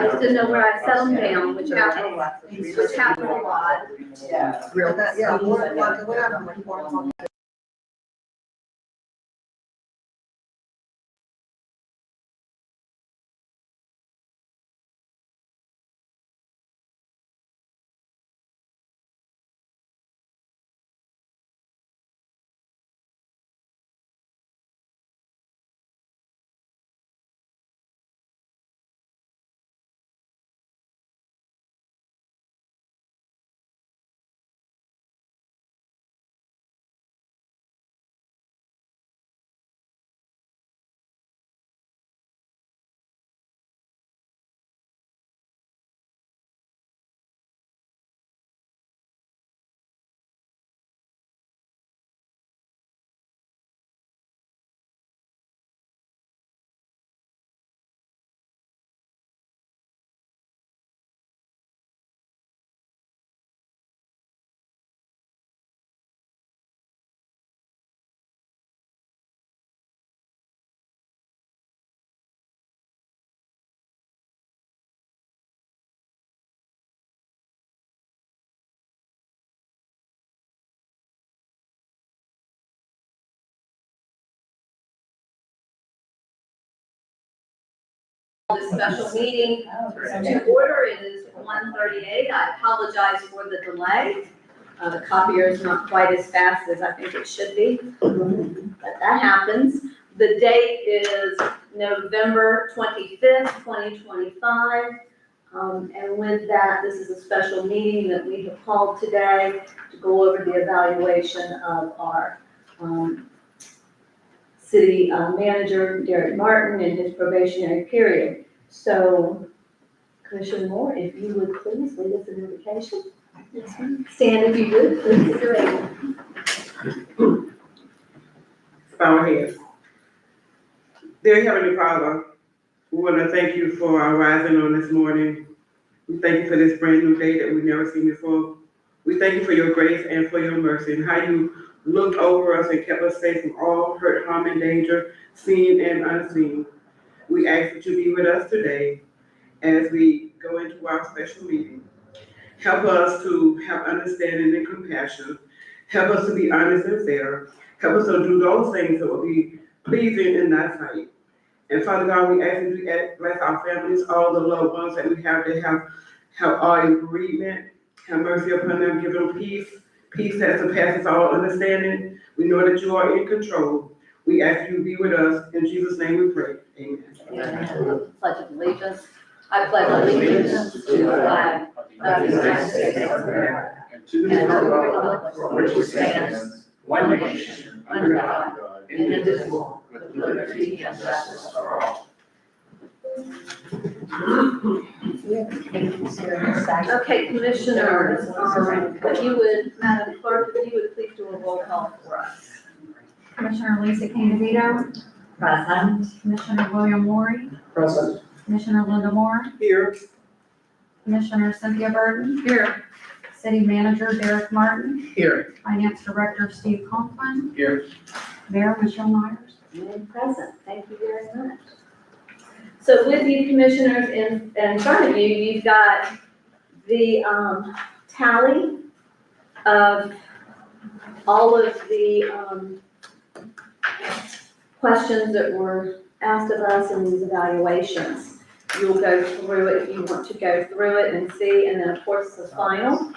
I just didn't know where I set them down, which happens a lot. Yeah. Yeah, whatever. This special meeting to order. It is 1:38. I apologize for the delay. The copier is not quite as fast as I think it should be, but that happens. The date is November 25th, 2025. And with that, this is a special meeting that we have called today to go over the evaluation of our city manager, Derek Martin, in his probationary period. So, Commissioner Moore, if you would please lead us an invocation. Yes, ma'am. Stand if you would, please. Bow our heads. Dear Heavenly Father, we want to thank you for our rising on this morning. We thank you for this brand new day that we've never seen before. We thank you for your grace and for your mercy and how you looked over us and kept us safe from all hurt, harm, and danger, seen and unseen. We ask that you be with us today as we go into our special meeting. Help us to have understanding and compassion. Help us to be honest and fair. Help us to do those things that will be pleasing in thy sight. And Father God, we ask that you bless our families, all the loved ones that we have that are in bereavement. Have mercy upon them, give them peace that surpasses all understanding. We know that you are in control. We ask you to be with us. In Jesus' name we pray. Amen. Amen. Pledge of allegiance. I pledge allegiance to the flag of the United States of America and to the republic for which it stands, one nation, under God, indivisible, with liberty and justice for all. Okay, Commissioners, if you would, Madam Clerk, if you would please do a roll call for us. Commissioner Lisa Candido. Present. Commissioner William Morey. Present. Commissioner Linda Moore. Here. Commissioner Cynthia Burton. Here. City Manager Derek Martin. Here. Finance Director Steve Conklin. Here. Mayor Michelle Myers. And present. Thank you very much. So with you, Commissioners, in front of you, you've got the tally of all of the questions that were asked of us in these evaluations. You'll go through it if you want to go through it and see, and then of course the final.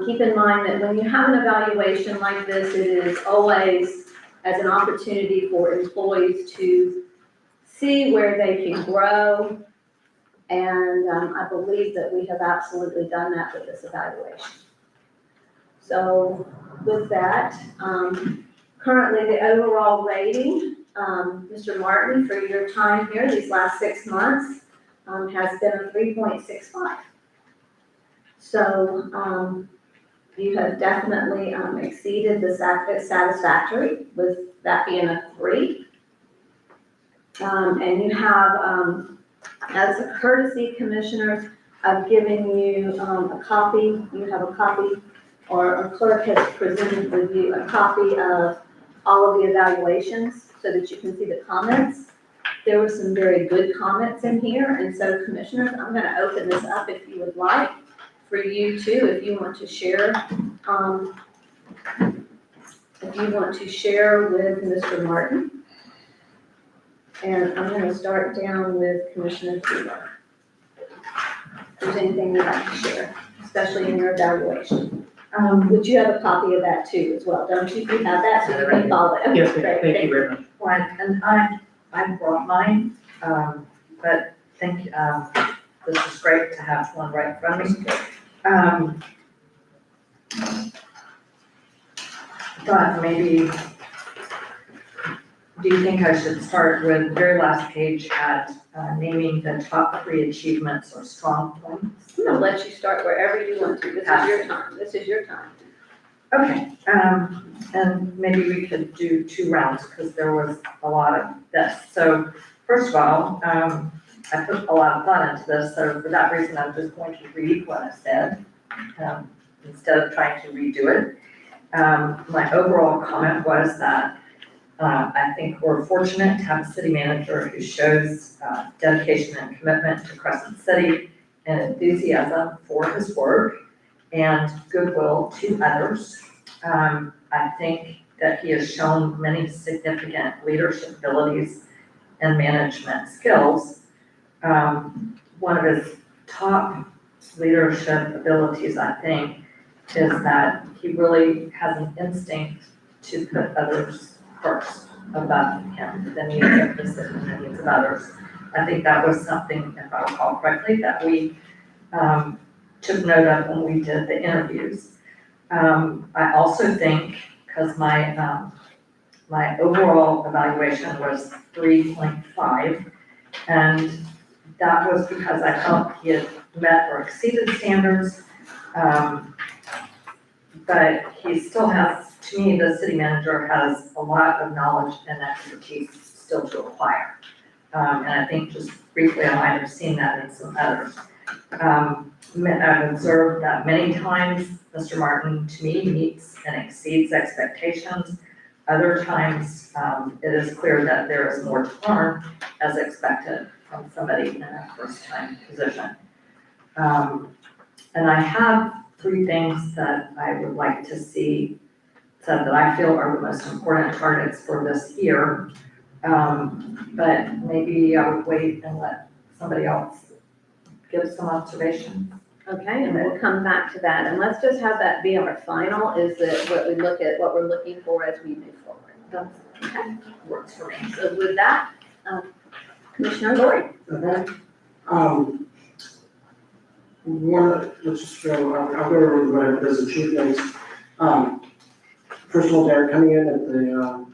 Keep in mind that when you have an evaluation like this, it is always as an opportunity for employees to see where they can grow. And I believe that we have absolutely done that with this evaluation. So with that, currently the overall rating, Mr. Martin, for your time here these last 6 months, has been a 3.65. So you have definitely exceeded the satisfactory, with that being a 3. And you have, as a courtesy, Commissioners, I've given you a copy. You have a copy, or a clerk has presented with you a copy of all of the evaluations so that you can see the comments. There were some very good comments in here, and so commissioners, I'm gonna open this up if you would like, for you too, if you want to share, if you want to share with Mr. Martin. And I'm gonna start down with Commissioner Cooper. If there's anything you'd like to share, especially in your evaluation. Would you have a copy of that too as well, don't you? You have that, so you can follow it. Yes, Great, ma'am, thank you very much. One, and I brought mine, but think, this is great to have one right in front of me. Thought maybe, do you think I should start with the very last page at naming the top 3 achievements or strong points? I'm gonna let you start wherever you want to, this is your time, this is your time. Okay, and maybe we could do 2 rounds because there was a lot of this. So first of all, I put a lot of thought into this, so for that reason, I'm just going to read what I said instead of trying to redo it. My overall comment was that I think we're fortunate to have a city manager who shows dedication and commitment to Crescent City and enthusiasm for his work and goodwill to others. I think that he has shown many significant leadership abilities and management skills. One of his top leadership abilities, I think, is that he really has an instinct to put others first above him, the needs of the city and the needs of others. I think that was something, if I recall correctly, that we took note of when we did the interviews. I also think, because my overall evaluation was 3.5, and that was because I felt he had met or exceeded standards. But he still has, to me, the city manager has a lot of knowledge and expertise still to acquire. And I think just briefly, I might have seen that in some others. I've observed that many times Mr. Martin, to me, meets and exceeds expectations. Other times, it is clear that there is more to learn as expected from somebody in a first-time position. And I have 3 things that I would like to see said that I feel are the most important targets for this year. But maybe I would wait and let somebody else give some observation. Okay, and we'll come back to that, and let's just have that be our final, is that what we look at, what we're looking for as we move forward. That's, okay, works for me. So with that, Commissioner Lori. Okay. Let's just go, I'll go over those achievements. First of all, Derek, coming in at the,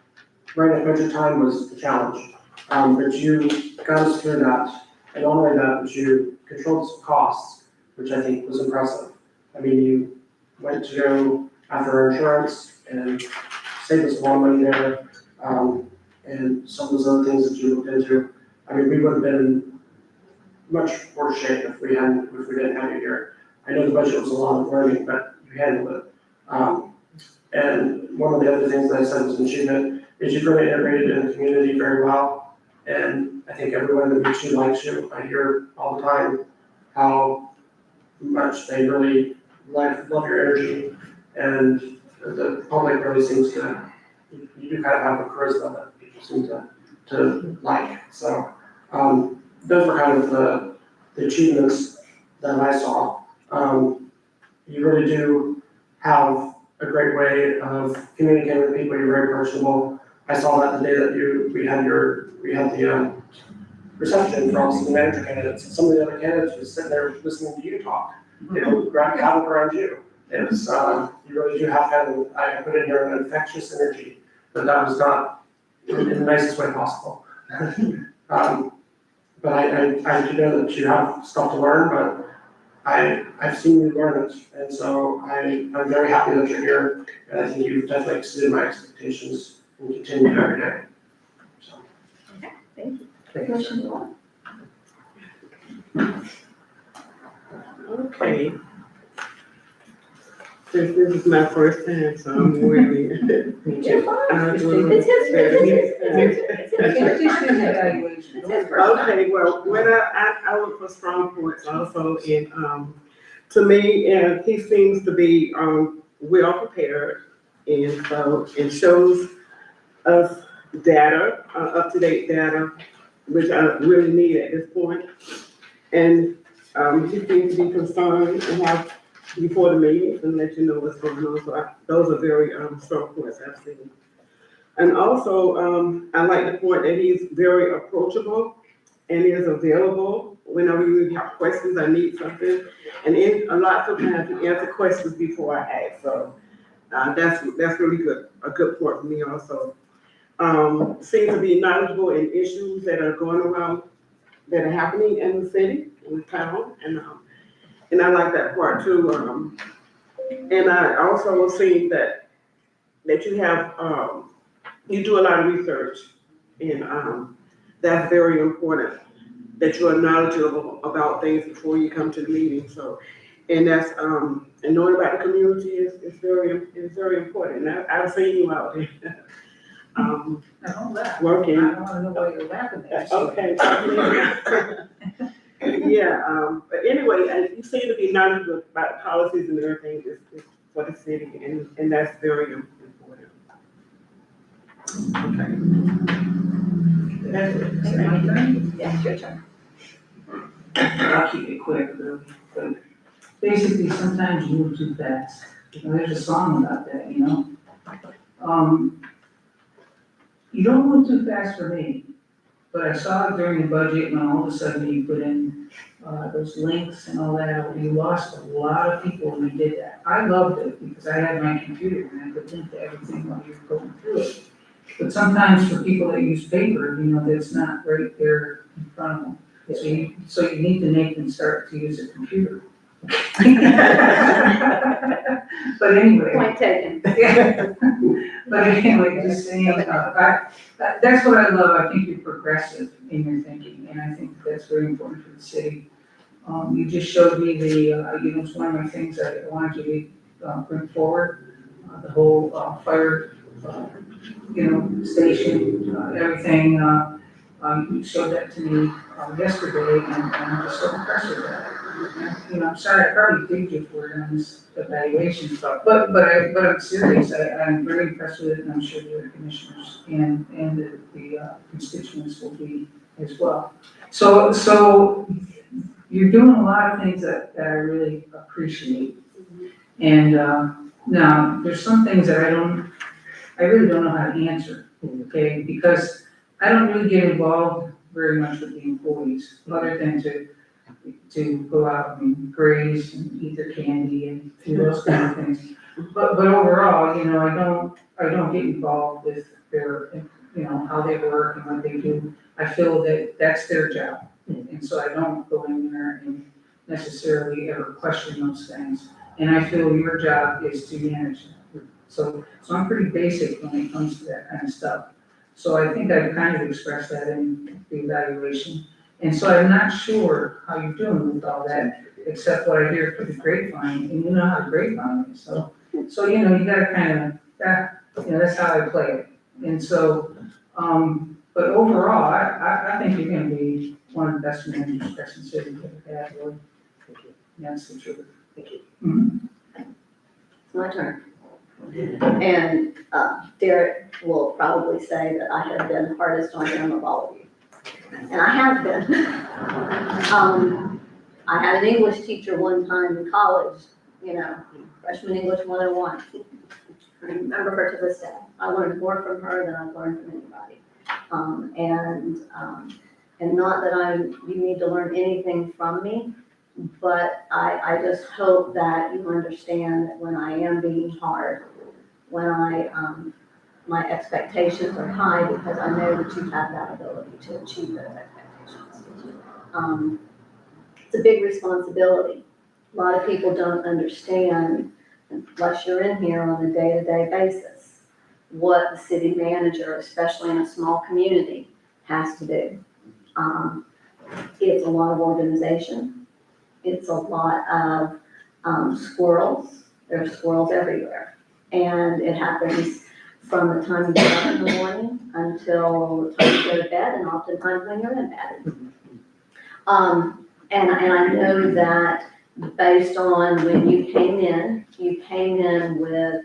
right at budget time was the challenge. But you got us through that, and not only that, but you controlled some costs, which I think was impressive. I mean, you went to go after our insurance and saved us a lot of money there. And some of those other things that you looked into, I mean, we would have been in much worse shape if we didn't have you here. I know the budget was a lot of learning, but you handled it. And one of the other things that I said was an achievement is you've really integrated in the community very well. And I think everyone that meets you likes you. I hear all the time how much they really love your energy, and the public really seems to, you do kind of have a charisma that people seem to like. So those were kind of the achievements that I saw. You really do have a great way of communicating with people. You're very personable. I saw that the day that we had the reception for all the manager candidates. Some of the other candidates were sitting there listening to you talk, you know, gathered around you. It was, you really do have kind of, I put in here an infectious energy, but that was not in the nicest way possible. But I do know that you have stuff to learn, but I've seen you learn it, and so I'm very happy that you're here, and I think you've definitely exceeded my expectations and continue every day. So. Okay, thank you. Thank you. Commissioner Lori. Okay. Since this is my first time, so I'm really. You're fine. It's It's his first time. Okay, well, when I look for strong points also, and, to me, and he seems to be, well prepared, and so, it shows us data, up-to-date data, which I really need at this point. And, he seems to be concerned and have, before the meetings, and let you know what's going on, so those are very, strong points I've seen. And also, I like the point that he's very approachable and is available whenever you have questions or need something. And in a lot of times, he answers questions before I ask, so, that's really good, a good point for me also. Seems to be knowledgeable in issues that are going around, that are happening in the city, in the town, and I like that part too. And I also see that you have, you do a lot of research, and, that's very important, that you are knowledgeable about things before you come to the meeting, so, and that's, and knowing about the community is very important, and I've seen you out there. Don't laugh. Working. I don't wanna know why you're laughing at. Okay. Yeah, but anyway, you seem to be knowledgeable about policies and everything is for the city, and that's very important. Okay. That's it. Is it my turn? Yeah, it's your turn. I'll keep it quick, really, but basically, sometimes you move too fast. There's a song about that, you know? You don't move too fast for me, but I saw it during the budget when all of a sudden you put in, those links and all that. You lost a lot of people when you did that. I loved it because I had my computer and I could link to everything while you were going through it. But sometimes for people that use paper, you know, that's not right there in front of them. So you need to make them start to use a computer. But anyway. Point taken. Yeah. But anyway, just saying, that's what I love. I think you're progressive in your thinking, and I think that's very important for the city. You just showed me the, you know, it's one of my things I wanted you to bring forward, the whole fire, you know, station, everything. You showed that to me yesterday, and I'm just so impressed with that. You know, I'm sorry, I probably did you for it on this evaluation stuff, but I'm serious. I'm very impressed with it, and I'm sure the other commissioners and the constituents will be as well. So you're doing a lot of things that I really appreciate. And now, there's some things that I really don't know how to answer, okay? Because I don't really get involved very much with the employees, other than to go out and graze and eat their candy and do those kind of things. But overall, you know, I don't get involved with their, you know, how they work and what they do. I feel that that's their job. And so I don't go in there and necessarily ever question those things. And I feel your job is to manage them. So I'm pretty basic when it comes to that kind of stuff. So I think I've kind of expressed that in the evaluation. And so I'm not sure how you're doing with all that, except what I hear through the grapevine, and you know how the grapevine is. So you know, you gotta kind of, you know, that's how I play it. And so, but overall, I think you're gonna be one of the best managers Crescent City ever had, really. That's the truth. Thank you. Mhm. It's my turn. And Derek will probably say that I have been hardest on him of all of you. And I have been. I had an English teacher one time in college, you know, freshman English 101. I remember her to this day. I learned more from her than I've learned from anybody. And not that you need to learn anything from me, but I just hope that you understand that when I am being hard, when my expectations are high, because I know that you have that ability to achieve those expectations. It's a big responsibility. A lot of people don't understand, unless you're in here on a day-to-day basis, what the city manager, especially in a small community, has to do. It's a lot of organization. It's a lot of squirrels There are squirrels everywhere. And it happens from the time you get up in the morning until the time you go to bed, and oftentimes when you're in bed. And I know that based on when you came in with,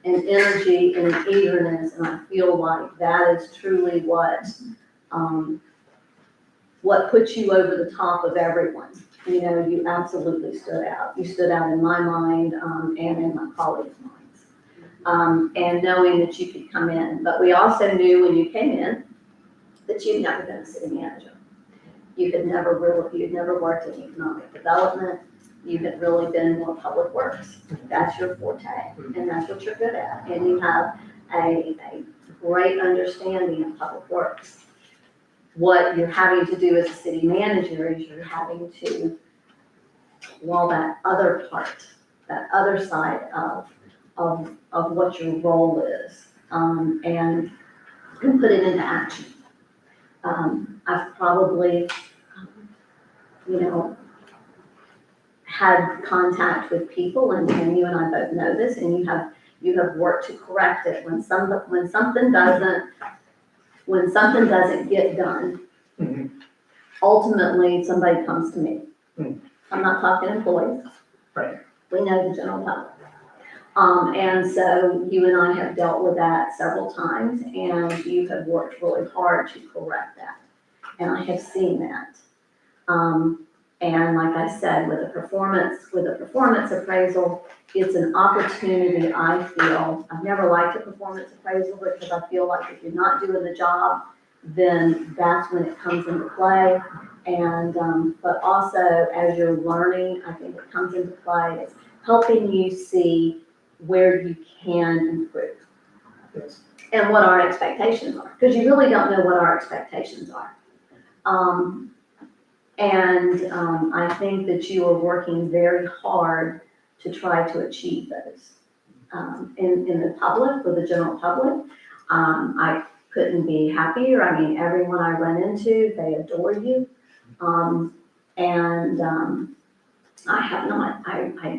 an energy and an eagerness, and I feel like that is truly what puts you over the top of everyone. You know, you absolutely stood out. You stood out in my mind, and in my colleagues' minds. And knowing that you could come in, but we also knew when you came in that you'd never been a city manager. You'd never worked in economic development. You had really been more public works. That's your forte, and that's what you're good at. And you have a great understanding of public works. What you're having to do as a city manager is you're having to, well, that other part, that other side of what your role is, and put it into action. I've probably, had contact with people, and you and I both know this, and you have worked to correct it when something doesn't get done. Ultimately, somebody comes to me. I'm not talking employees. Right. We know the general public. And so you and I have dealt with that several times, and you have worked really hard to correct that. And I have seen that. And like I said, with a performance appraisal, it's an opportunity, I feel. I've never liked a performance appraisal because I feel like if you're not doing the job, then that's when it comes into play. And, but also as you're learning, I think it comes into play. It's helping you see where you can improve. Yes. And what our expectations are, because you really don't know what our expectations are. I think that you are working very hard to try to achieve those. In the public, with the general public, I couldn't be happier. I mean, everyone I run into, they adore you. I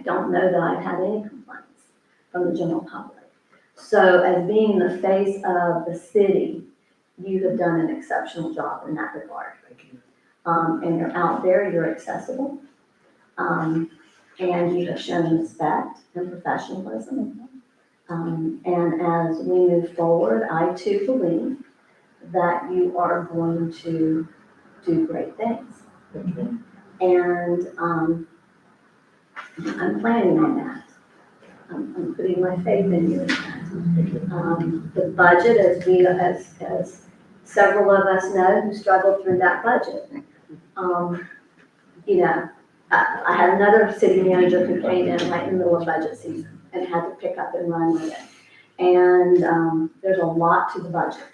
don't know that I've had any complaints from the general public. So as being the face of the city, you have done an exceptional job in that regard. Thank you. And you're out there, you're accessible, and you have shown respect and professionalism. And as we move forward, I too believe that you are going to do great things. Thank you. And I'm planning on that. I'm putting my faith in you in that. The budget, as several of us know who struggled through that budget. I had another city manager who came in right in the middle of budget season and had to pick up and run with it. And there's a lot to the budget.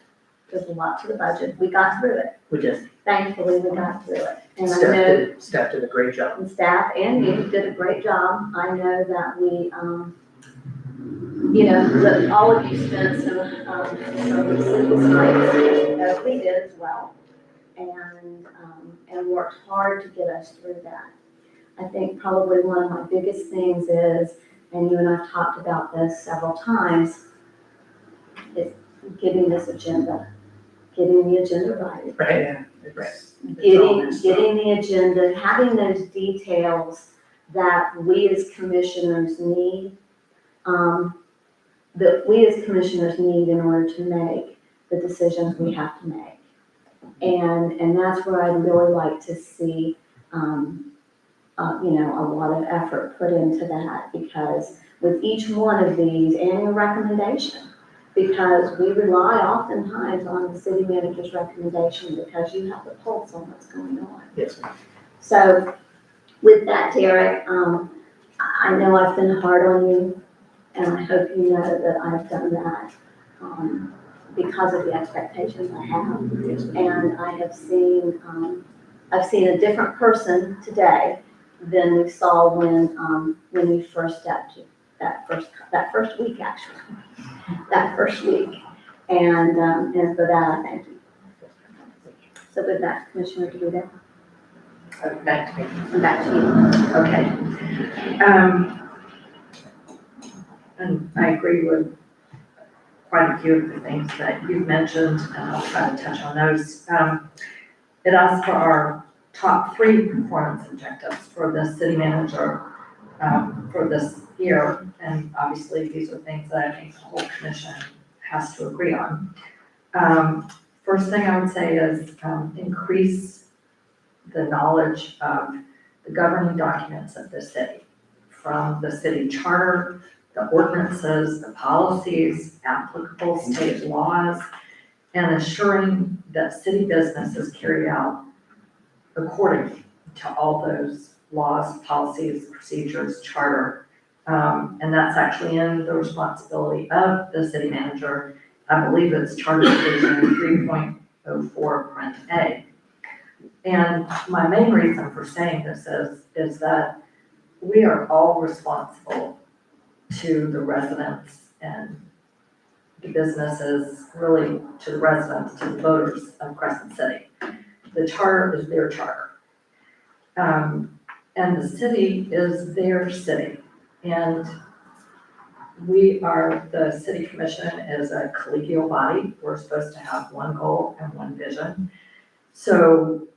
We got through it. We did. Thankfully, we got through it. And I know Staff did a great job. and staff and you did a great job. I know that we, that all of you spent some sleepless nights, as we did as well, and worked hard to get us through that. I think probably one of my biggest things is, and you and I've talked about this several times, is getting the agenda right. Right, yeah. Getting the agenda, having those details that we as commissioners need, in order to make the decisions we have to make. And that's where I'd really like to see, a lot of effort put into that, because with each one of these and your recommendation, because we rely oftentimes on the city manager's recommendation because you have the pulse on what's going on. Yes, ma'am. So with that, Derek, I know I've been hard on you, and I hope you know that I've done that because of the expectations I have. Yes, ma'am. And I have seen, I've seen a different person today than we saw when we first stepped that first week, actually. That first week. And for that, I thank you. So with that, Commissioner DeVito. Back to me. I'm back to you. Okay. And I agree with quite a few of the things that you've mentioned, and I'll try to touch on those. It asks for our top 3 performance objectives for the city manager for this year. And obviously, these are things that I think the whole commission has to agree on. First thing I would say is increase the knowledge of the governing documents of the city, from the city charter, the ordinances, the policies, applicable state laws, and ensuring that city businesses carry out according to all those laws, policies, procedures, charter. And that's actually in the responsibility of the city manager. I believe it's Charter Division 3.04 Print A. And my main reason for saying this is that we are all responsible to the residents and the businesses, really to the residents, to the voters of Crescent City. The charter is their charter. And the city is their city. And the city commission is a collegial body. We're supposed to have one goal and one vision. So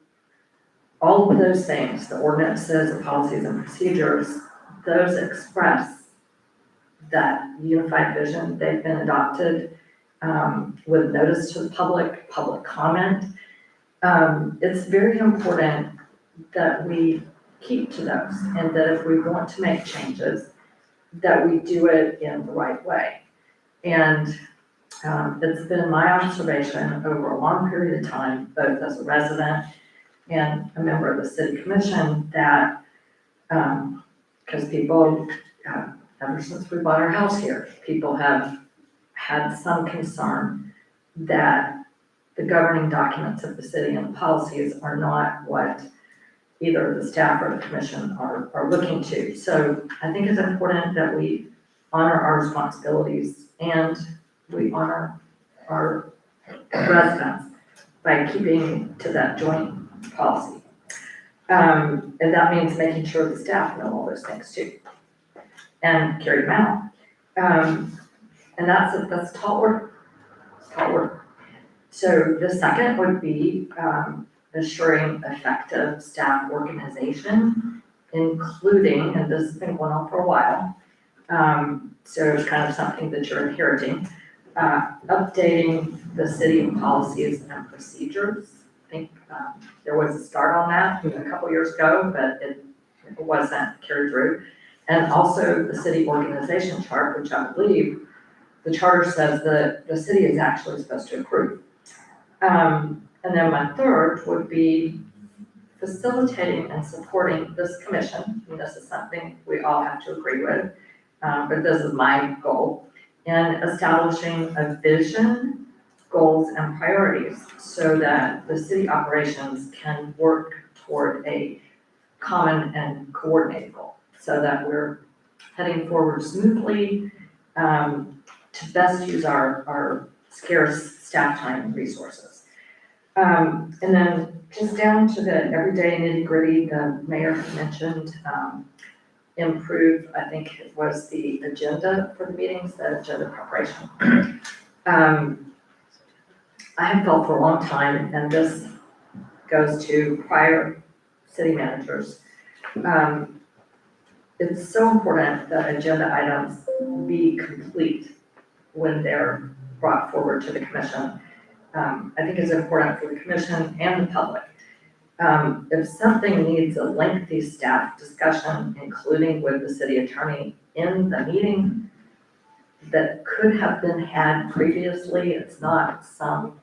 all of those things, the ordinances, the policies and procedures, those express that unified vision. They've been adopted with notice to the public comment. It's very important that we keep to those, and that if we want to make changes, that we do it in the right way. And it's been my observation over a long period of time, both as a resident and a member of the city commission, that because people, ever since we bought our house here, people have had some concern that the governing documents of the city and the policies are not what either the staff or the commission are looking to. So I think it's important that we honor our responsibilities and we honor our residents by keeping to that joint policy. And that means making sure the staff know all those things too, and carry them out. And that's tall work, tall work. So the second would be ensuring effective staff organization, including, and this has been going on for a while, so it's kind of something that you're inheriting, updating the city policies and procedures. I think there was a start on that a couple years ago, but it wasn't carried through. And also the city organization chart, which I believe the charter says that the city is actually supposed to approve. And then my third would be facilitating and supporting this commission. And this is something we all have to agree with, but this is my goal, in establishing a vision, goals, and priorities so that the city operations can work toward a common and coordinated goal, so that we're heading forward smoothly to best use our scarce staff time and resources. And then just down to the everyday nitty gritty, the mayor mentioned improve, I think it was the agenda for the meetings, the agenda preparation. I have felt for a long time, and this goes to prior city managers, it's so important that agenda items be complete when they're brought forward to the commission. I think it's important for the commission and the public. If something needs a lengthy staff discussion, including with the city attorney in the meeting, that could have been had previously, it's not some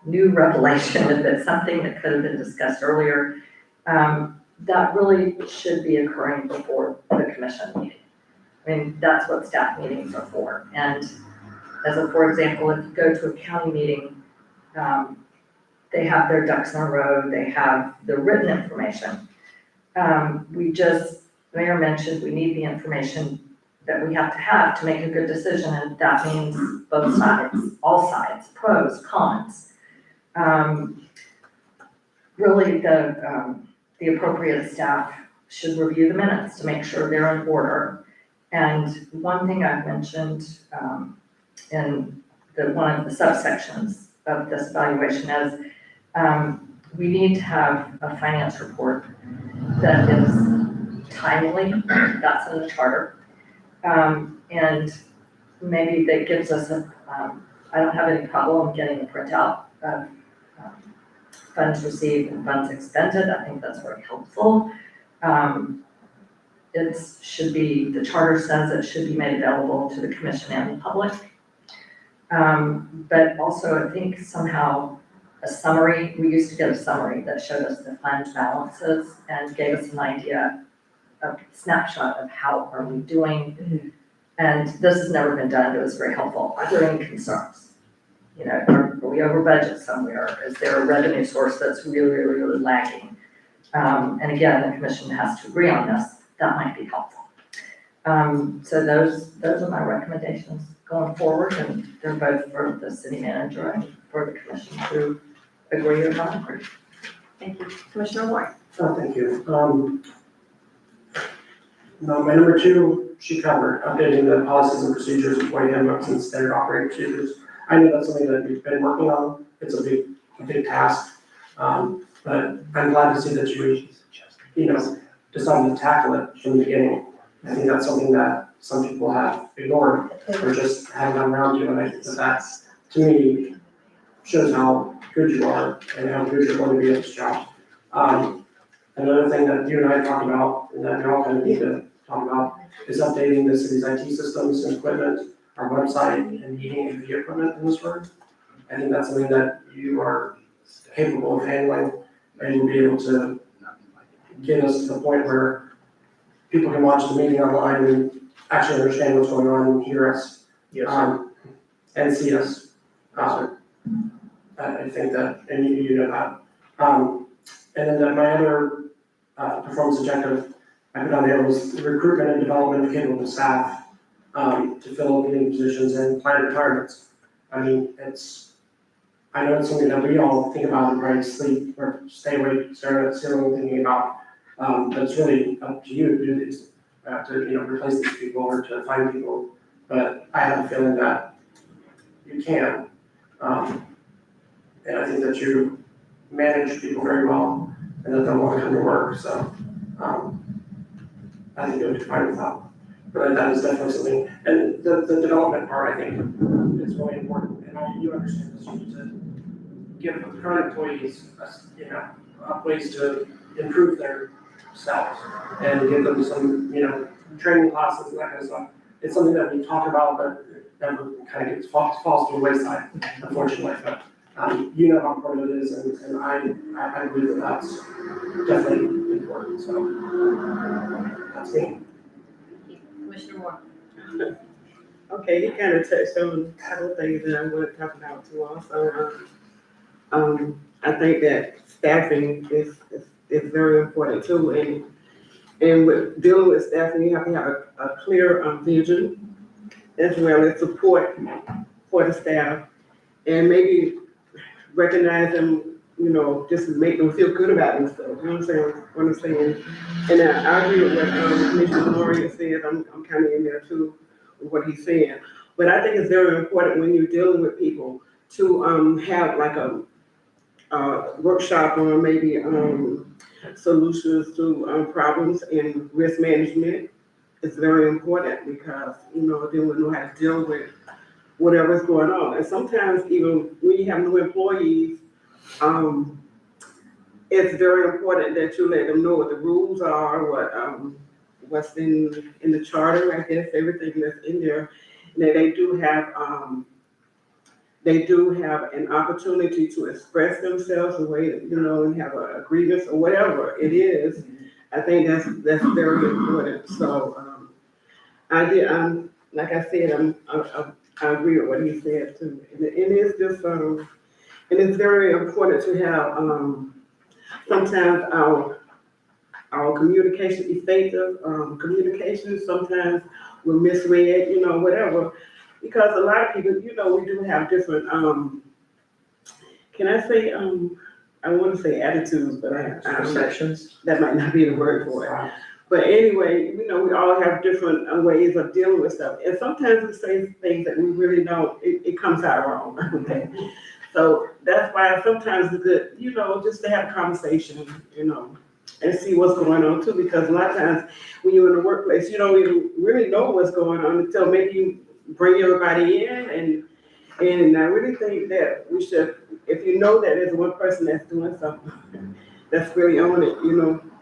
new revelation, if it's something that could have been discussed earlier, that really should be occurring before the commission meeting. I mean, that's what staff meetings are for. And for example, if you go to a county meeting, they have their ducks in a row, they have the written information. Mayor mentioned we need the information that we have to make a good decision, and that means both sides, all sides, pros, cons. Really, the appropriate staff should review the minutes to make sure they're in order, And one thing I've mentioned, in one of the subsections of this evaluation is, we need to have a finance report that is timely, that's in the charter. And maybe that gives us I don't have any problem getting a printout of funds received and funds expended, I think that's very helpful. It should be, the charter says it should be made available to the commission and the public. But also I think somehow a summary, we used to get a summary that showed us the fund balances and gave us an idea, a snapshot of how are we doing. And this has never been done, it was very helpful. Are there any concerns? You know, are we over budget somewhere? Is there a revenue source that's really, really, really lagging? And again, the commission has to agree on this, that might be helpful. So those are my recommendations going forward, and they're both for the city manager and for the commission to agree or not agree. Thank you. Commissioner Ward? Oh, thank you. No, my number two, she covered, updating the policies and procedures, employee handbooks and standard operating procedures. I know that's something that we've been working on. It's a big task. But I'm glad to see that you decided to tackle it from the beginning. I think that's something that some people have ignored or just haven't gotten around to, and I think that to me, shows how good you are and how good you're going to be at this job. Another thing that you and I talked about, and that we all kind of need to talk about, is updating the city's IT systems and equipment, our website, and meeting and video equipment in this room. I think that's something that you are capable of handling, and you'll be able to get us to the point where people can watch the meeting online and actually understand what's going on and hear us, Yes, sir. and see us. I think that, and you know that. And then my other performance objective I put on there was the recruitment and development of capable staff to fill leading positions and planned retirements. I mean, I know it's something that we all think about and try to sleep or stay awake, stare at the ceiling thinking about, but it's really up to you to do these, to replace these people or to find people. But I have a feeling that you can, and I think that you manage people very well and that they'll want to come to work. So I think you'll be fine with that. But that is definitely something, and the development part, I think, is really important. And you understand this, you need to give the current employees, ways to improve their selves and give them some, training classes and that kind of stuff. It's something that we talk about, but never kind of falls to the wayside, unfortunately. But you know how important it is, and I believe that that's definitely important. So that's me. Commissioner Moore? Okay, he kind of touched on a couple of things that I want to talk about too also. I think that staffing is very important too, and with dealing with staffing, you have to have a clear vision as well as support for the staff, and maybe recognize them, just make them feel good about themselves. You know what I'm saying? And I agree with what Commissioner Laurie said. I'm kind of in there too with what he's saying. But I think it's very important when you're dealing with people to have like a workshop on maybe solutions to problems in risk management. It's very important because then we know how to deal with whatever's going on. And sometimes even when you have new employees, it's very important that you let them know what the rules are, what's in the charter, I guess, everything that's in there. And that they do have an opportunity to express themselves the way, and have a grievance or whatever it is. I think that's very important. So like I said, I agree with what he said too. And it's just and it's very important to have sometimes our communication effective. Communication sometimes we're misread, whatever. Because a lot of people, we do have different, can I say, I want to say attitudes, but I don't, Perceptions. that might not be the word for it. But anyway, we all have different ways of dealing with stuff. And sometimes we say things that we really don't, it comes out wrong. Okay. So that's why sometimes it's good, just to have a conversation, and see what's going on too. Because a lot of times when you're in the workplace, you don't even really know what's going on until maybe you bring everybody in. And I really think that we should, if you know that there's one person that's doing something that's really on it,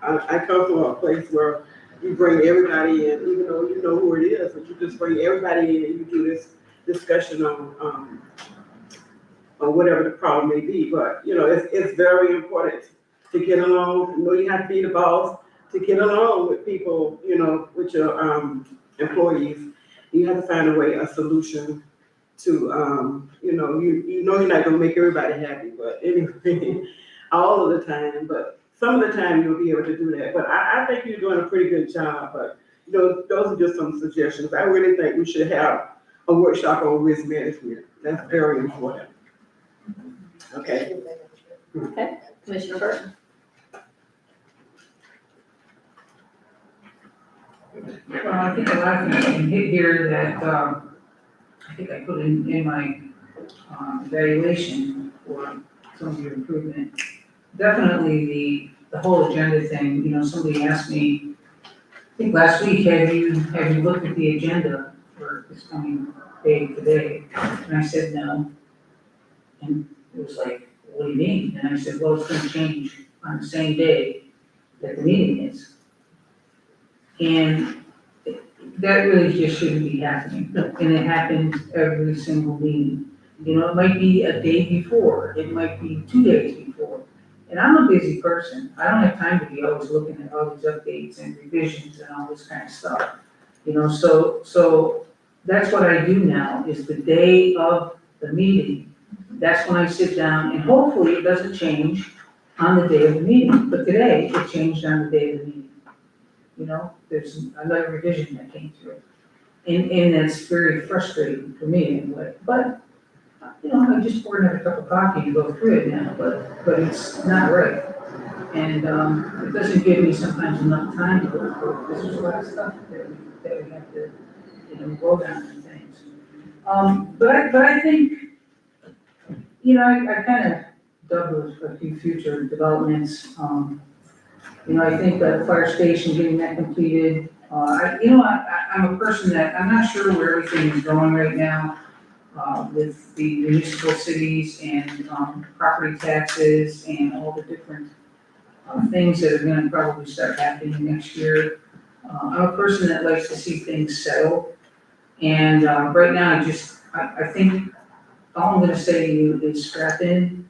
I come from a place where you bring everybody in, even though you know who it is, but you just bring everybody in and you do this discussion on whatever the problem may be. But, it's very important to get along. You have to be the boss to get along with people, with your employees. You have to find a solution to, you're not gonna make everybody happy, but anyway, all of the time, but some of the time you'll be able to do that. But I think you're doing a pretty good job, but, those are just some suggestions. I really think we should have a workshop on risk management. That's very important. Okay. Okay, Commissioner Burton? Well, I think a lot of things can hit here that, I think I put in my, evaluation for some of your improvement. Definitely the whole agenda thing, somebody asked me, I think last week, have you looked at the agenda for this coming day today? And I said, no. And it was like, what do you mean? And I said, well, it's gonna change on the same day that the meeting is. And that really just shouldn't be happening, and it happens every single meeting. It might be a day before, it might be 2 days before. And I'm a busy person, I don't have time to be always looking at all these updates and revisions and all this kind of stuff. So that's what I do now, is the day of the meeting, that's when I sit down, and hopefully it doesn't change on the day of the meeting, but today it changed on the day of the meeting. There's another revision that came through. And that's very frustrating for me anyway. But, I just poured another cup of coffee and go through it now, but it's not right. And it doesn't give me sometimes enough time to go through it, because there's a lot of stuff that we have to, roll down and things. But I think, I kind of dug with a few future developments. I think the fire station, getting that completed, I'm a person that, I'm not sure where everything is going right now, with the municipal cities and, property taxes and all the different, things that are gonna probably start happening next year. I'm a person that likes to see things settle, and, right now, I think, all I'm gonna say to you is strap in,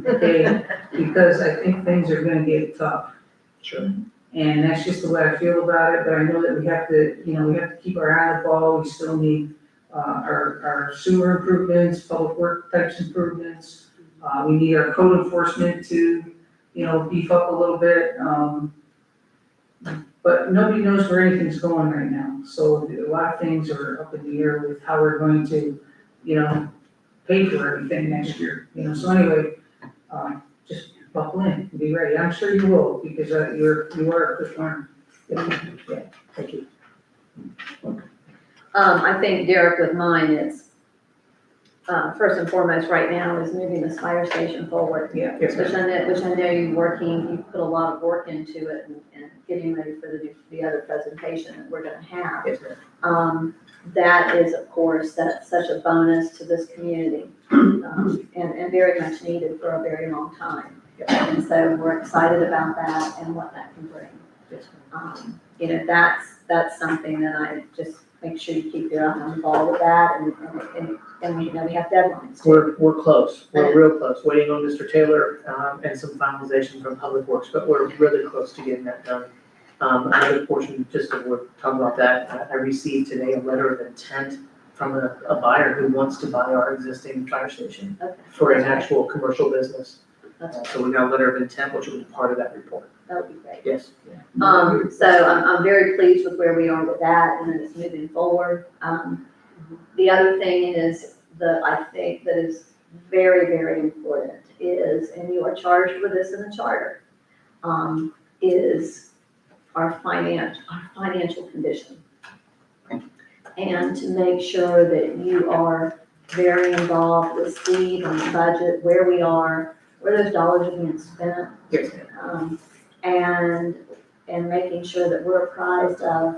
okay, because I think things are gonna get tough. Sure. And that's just the way I feel about it, but I know that we have to keep our eye on the ball. We still need, our sewer improvements, public work types improvements. We need our code enforcement to, beef up a little bit. But nobody knows where anything's going right now. So a lot of things are up in the air with how we're going to, pay for everything next year. So anyway, just buckle in and be ready. I'm sure you will, because you are a quick learner. Yeah, thank you. I think Derek, with mine is, first and foremost right now is moving this fire station forward. Yeah. Which I know you put a lot of work into it and getting ready for the other presentation that we're gonna have. Yes, ma'am. That is, of course, that's such a bonus to this community, and very much needed for a very long time. And so we're excited about that and what that can bring. Yes, That's something that I just make sure you keep your eye on the ball with that, and we have deadlines. We're close, we're real close, waiting on Mr. Taylor, and some finalization from Public Works, but we're really close to getting that done. Another portion, just as we're talking about that, I received today a letter of intent from a buyer who wants to buy our existing fire station Okay. for an actual commercial business. That's- So we got a letter of intent, which will be part of that report. That would be great. Yes. So I'm very pleased with where we are with that, and then it's moving forward. The other thing is I think that is very, very important is, and you are charged with this in the charter, is our financial condition. And to make sure that you are very involved with Steve on the budget, where we are, where those dollars are being spent. Yes, ma'am. And making sure that we're apprised of,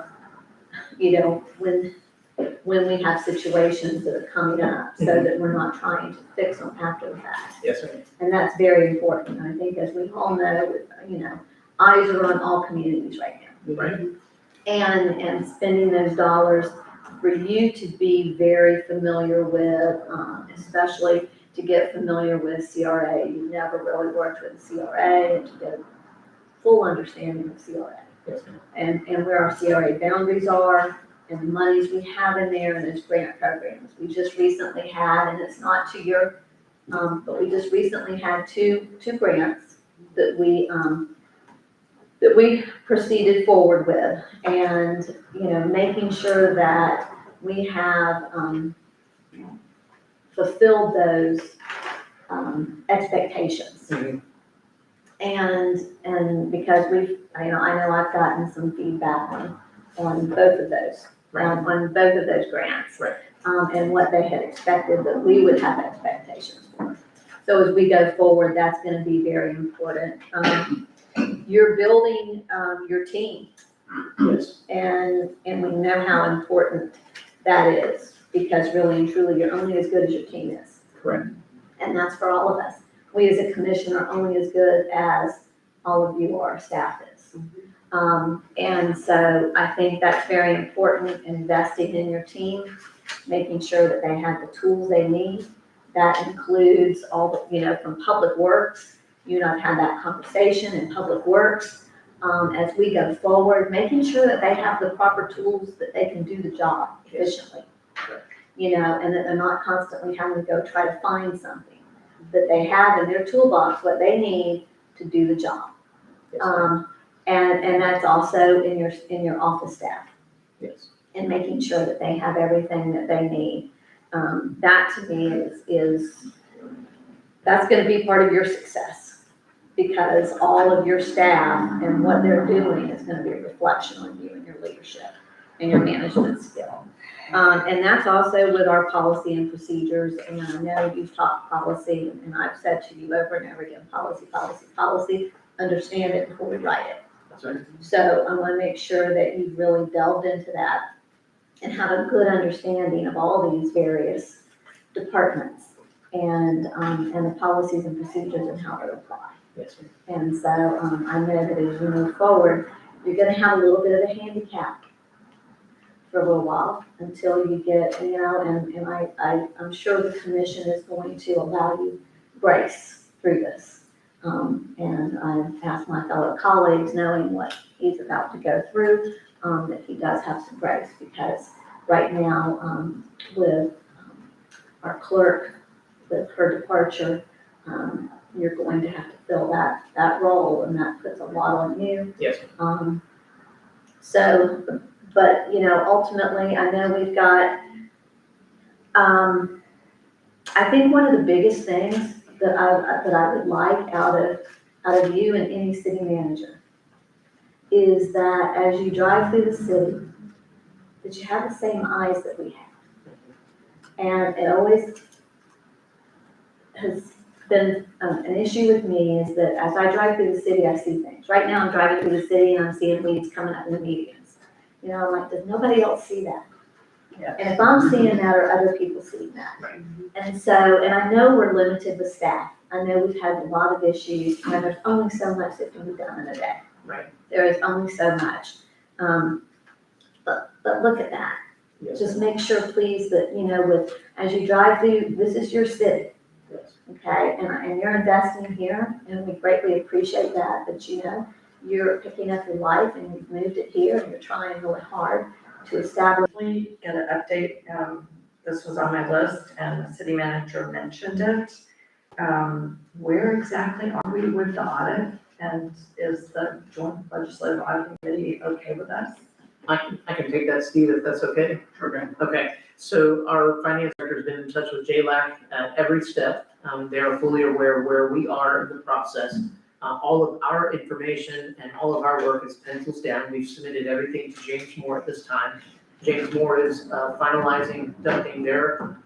when we have situations that are coming up, so that we're not trying to fix them after the fact. Yes, ma'am. And that's very important. I think, as we all know, eyes are on all communities right now. Right. And spending those dollars for you to be very familiar with, especially to get familiar with CRA. You've never really worked with the CRA, and to get a full understanding of CRA. Yes, ma'am. And where our CRA boundaries are, and the monies we have in there, and those grant programs. We just recently had, and it's not to your, but we just recently had two grants that we proceeded forward with, and, making sure that we have, fulfilled those, expectations. Mhm. And because I know I've gotten some feedback on both of those, Right. on both of those grants. Right. And what they had expected that we would have expectations for. So as we go forward, that's gonna be very important. You're building, your team, Yes. and we know how important that is, because really and truly, you're only as good as your team is. Correct. And that's for all of us. We as a commission are only as good as all of you, our staff is. And so I think that's very important, investing in your team, making sure that they have the tools they need. That includes all the, from Public Works. You and I've had that conversation in Public Works. As we go forward, making sure that they have the proper tools that they can do the job efficiently. And that they're not constantly having to go try to find something, that they have in their toolbox what they need to do the job. Yes, ma'am. And that's also in your office staff, Yes. and making sure that they have everything that they need. That to me that's gonna be part of your success, because all of your staff and what they're doing is gonna be a reflection on you and your leadership and your management skill. And that's also with our policy and procedures, and I know you've talked policy, and I've said to you over and over again, policy, policy, policy, understand it before we write it. That's right. So I want to make sure that you've really delved into that and have a good understanding of all these various departments and the policies and procedures and how they apply. Yes, ma'am. And so I know that as you move forward, you're going to have a little bit of a handicap for a little while until you get, and I'm sure the commission is going to allow you grace through this. And I've asked my fellow colleagues, knowing what he's about to go through, that he does have some grace, because right now, with our clerk, with her departure, you're going to have to fill that role, and that puts a lot on you. Yes. So, but, ultimately, I know we've got, I think one of the biggest things that I would like out of you and any city manager is that as you drive through the city, that you have the same eyes that we have. And it always has been an issue with me, is that as I drive through the city, I see things. Right now, I'm driving through the city and I'm seeing weeds coming up in the medians. I'm like, does nobody else see that? Yeah. And if I'm seeing that, are other people seeing that? Right. And so, and I know we're limited with staff. I know we've had a lot of issues, and there's only so much that can be done in a day. Right. There is only so much. But look at that. Yes. Just make sure, please, that, as you drive through, this is your city, Yes. okay? And you're investing here, and we greatly appreciate that, but you're picking up your life and you've moved it here, and you're trying really hard to establish. We get an update, this was on my list and the city manager mentioned it. Where exactly are we with the audit, and is the joint legislative audit committee okay with us? I can take that, Steve, if that's okay. Okay. Okay, so our finance director's been in touch with JLAC at every step. They are fully aware of where we are in the process. All of our information and all of our work is pencils down. We've submitted everything to James Moore at this time. James Moore is finalizing, conducting their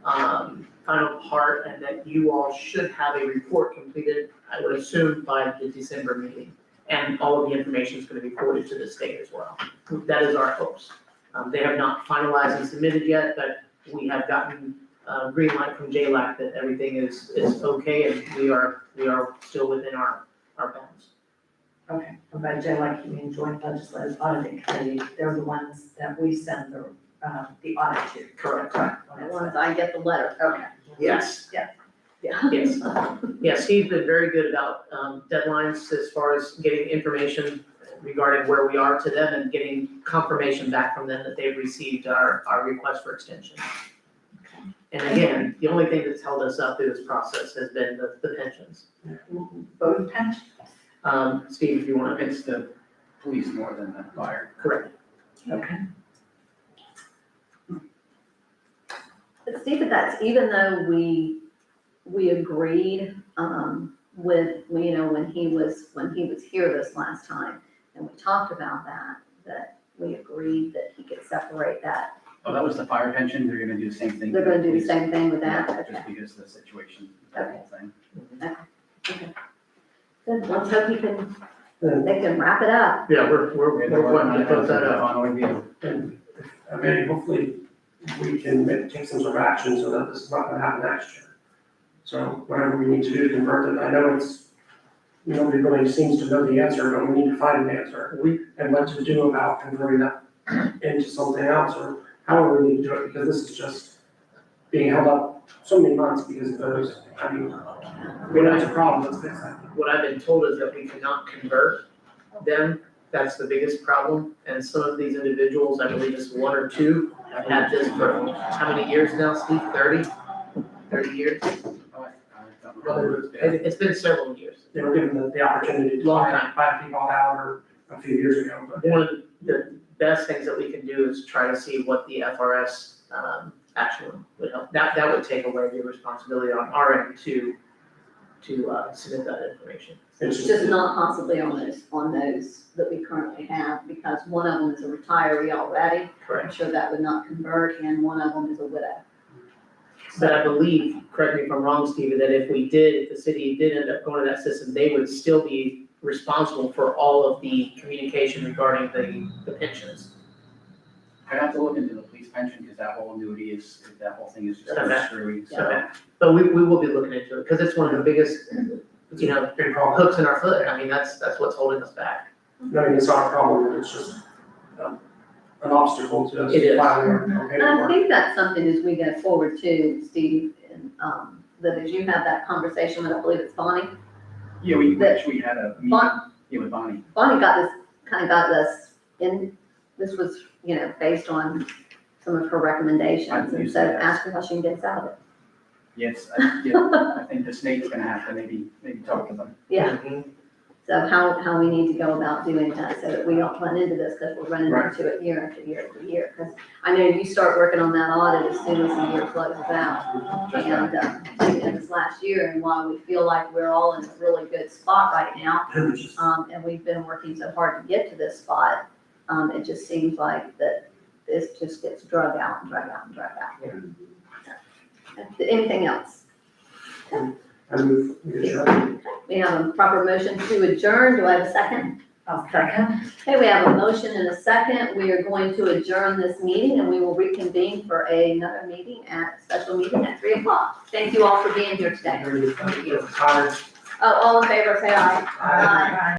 final part, and that you all should have a report completed, I would assume, by the December meeting. And all of the information is going to be forwarded to the state as well. That is our hopes. They have not finalized and submitted yet, but we have gotten green light from JLAC that everything is okay, and we are still within our bounds. Okay, and by J, like you mean Joint Legislative Auditing Committee, they're the ones that we send the audit to. Correct. As long as I get the letter. Okay. Yes. Yeah. Yes. Yeah, Steve's been very good about deadlines as far as getting information regarding where we are to them and getting confirmation back from them that they've received our request for extension. And again, the only thing that's held us up through this process has been the pensions. Both pensions? Steve, if you want to, It's the police more than the fire. correct. Okay. But Steve, that's even though we agreed, with, you know, when he was here this last time, and we talked about that we agreed that he could separate that. Oh, that was the fire pension, they're gonna do the same thing. They're gonna do the same thing with Yeah, that? just Okay, because of the situation, that whole thing. good, let's hope he can, And, they can wrap it up. yeah, we're wanting to close that up. On review. And, I mean, hopefully, we can take some sort of action so that this is not gonna happen next year. So whatever we need to do to convert it, I know nobody really seems to know the answer, but we need to find an answer. And what to do about converting that into something else, or however we need to do it, because this is just being held up so many months because of those, I mean, when there's a problem, let's fix that. What I've been told is that we cannot convert them. That's the biggest problem. And some of these individuals, I believe it's one or two, have had this for how many years now, Steve? 30 years? Oh, I don't know. It's been several years. They were given the opportunity to Long buy people out or a few years ago, but One of the best things that we can do is try to see what the FRS action would help. That would take away the responsibility on our end to submit that information. it's Just not possibly on those that we currently have, because one of them is a retiree already. I'm Correct. sure that would not convert, and one of them is a widow. But I believe, correct me if I'm wrong, Steve, that if the city did end up going to that system, they would still be responsible for all of the communication regarding the pensions. I have to look into the police pension, because that whole annuity that whole thing is just Okay. screwy, so. So, but we will be looking into it, because it's one of the biggest, big problem. hooks in our foot. I mean, that's what's holding us back. I mean, it's not a problem, it's just an obstacle to us It is. filing our And I paperwork. think that's something as we go forward too, Steve, and, that as you have that conversation with, I believe it's Bonnie. Yeah, we That- actually had a meeting Bon- with Bonnie. Bonnie got this in, this was, based on some of her recommendations, and so ask her how she can get us out of it. Yes, I think the state's gonna have to maybe talk to them. Yeah, Mhm. so how we need to go about doing that, so that we don't run into this, because we're running Right. into it year after year after year. Because I know you start working on that audit as soon as the year closes out. Just And this last year, and while we feel like we're all in a really good spot right now, and we've been working so hard to get to this spot, it just seems like that this just gets drug out and drug out and drug out. Anything else? I move, we adjourn. We have a proper motion to adjourn. Do I have a second? I'll second. Okay, we have a motion and a second. We are going to adjourn this meeting, and we will reconvene for another meeting special meeting at 3:00. Thank you all for being here today. Thank you. Oh, all in favor, say aye. Aye.